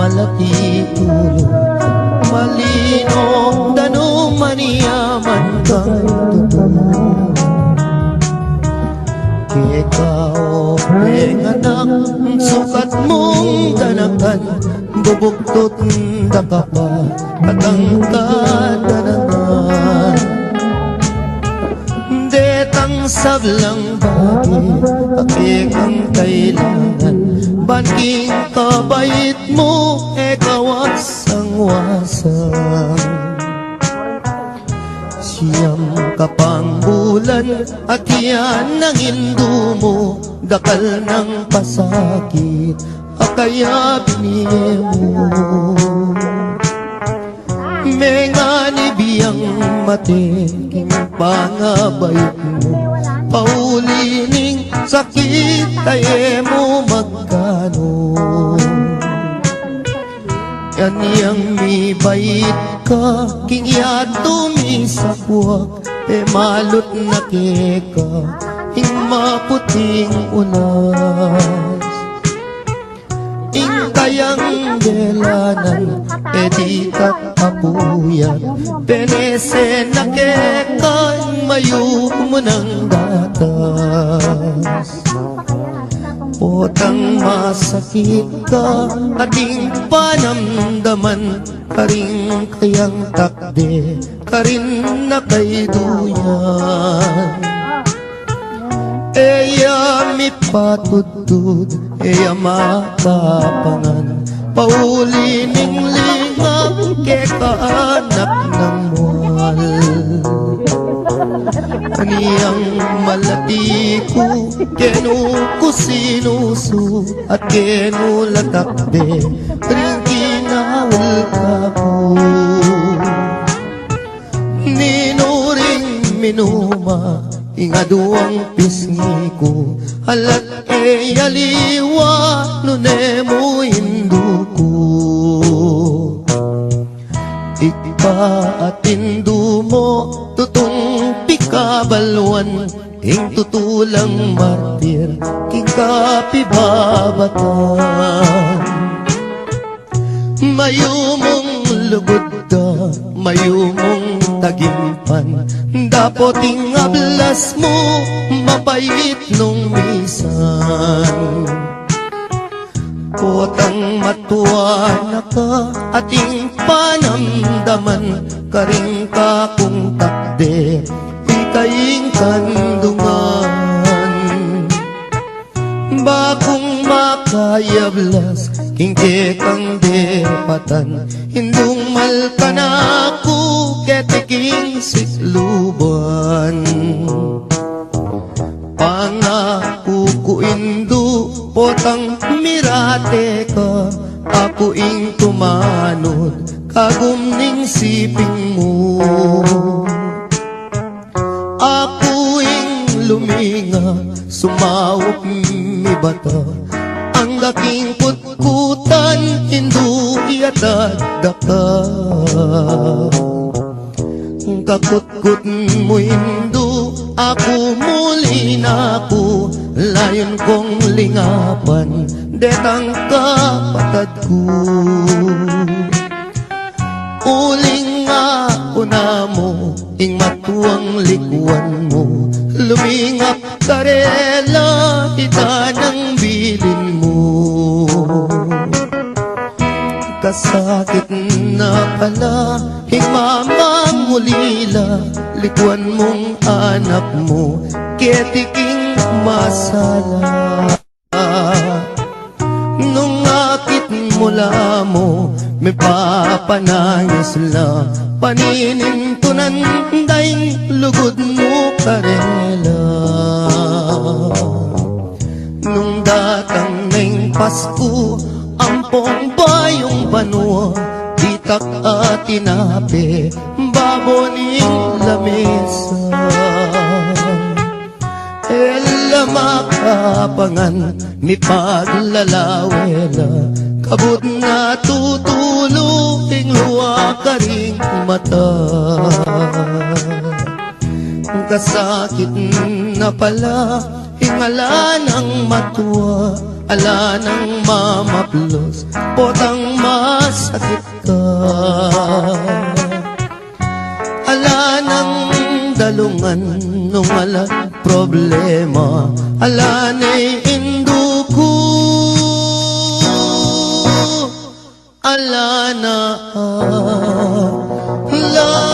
malati ulo malino dano maniyaman kang tutulong ikaw ang anak sukat mong danakan bubuktot da ka pa katang kadananan detang sablang bagay akikang kailangan banking kabait mo wasang-wasang siyam kapang bulan at yan ang hindu mo dakal ng pasakit kaya biniye mo mengani biyang matiking pangabayot mo paulining sakit tayo mo magkano yan yang mi bait ka king yato mi sapuak malot na keka ing maputing unas ing kayang delanan di kakapuyan penese na keka mayu mo ng gatas potang masakit ka ating panamdaman karing kayang takde karin na kay duyan eya mi patudud eya makapangan paulining lingang kekaanak ng mual kaniyang malati ko kenu ko sinusu at kenu latakde ring kinawal ka ko ninuring minuma ingaduang pisngi ko halat yaliwa nunemo hindu ko ikpa at hindu mo tutong pikabalwan ing tutulang martir king kapibabatan mayumong lugod da mayumong tagimpan dapoting ablas mo mapait nung misan potang matuwa na ka ating panamdaman karing ka kung takde ikaying kandungan bakong makayablas kingke kang depatan hindung malkanaku ketiking sikluban pangako ko indu potang mirate ka ako ing tumanod kagumning siping mo ako ing luminga sumawak mi bata ang daking kutkutan hindu iatadaka kakutkut mo hindu ako muli na ako layon kong lingapan detang kapatad ko uling ako na mo ing matuang likuan mo lumingap karela kita ng bilin mo kasakit na pala himamamulila likuan mong anak mo ketiking masala nung akit mula mo may papanangis la paninintunan daing lugod mo karela nung datang ng Pasko ampong bayong banwa itak at tinape baboning lamesa ela makapangan mi paglalawela kabut na tutulong luwa karing mata kasakit na pala hingala ng matuwa ala nang mamaplos, potang masakit ka. Ala nang dalungan nung ala problema, ala na'y induko, ala na la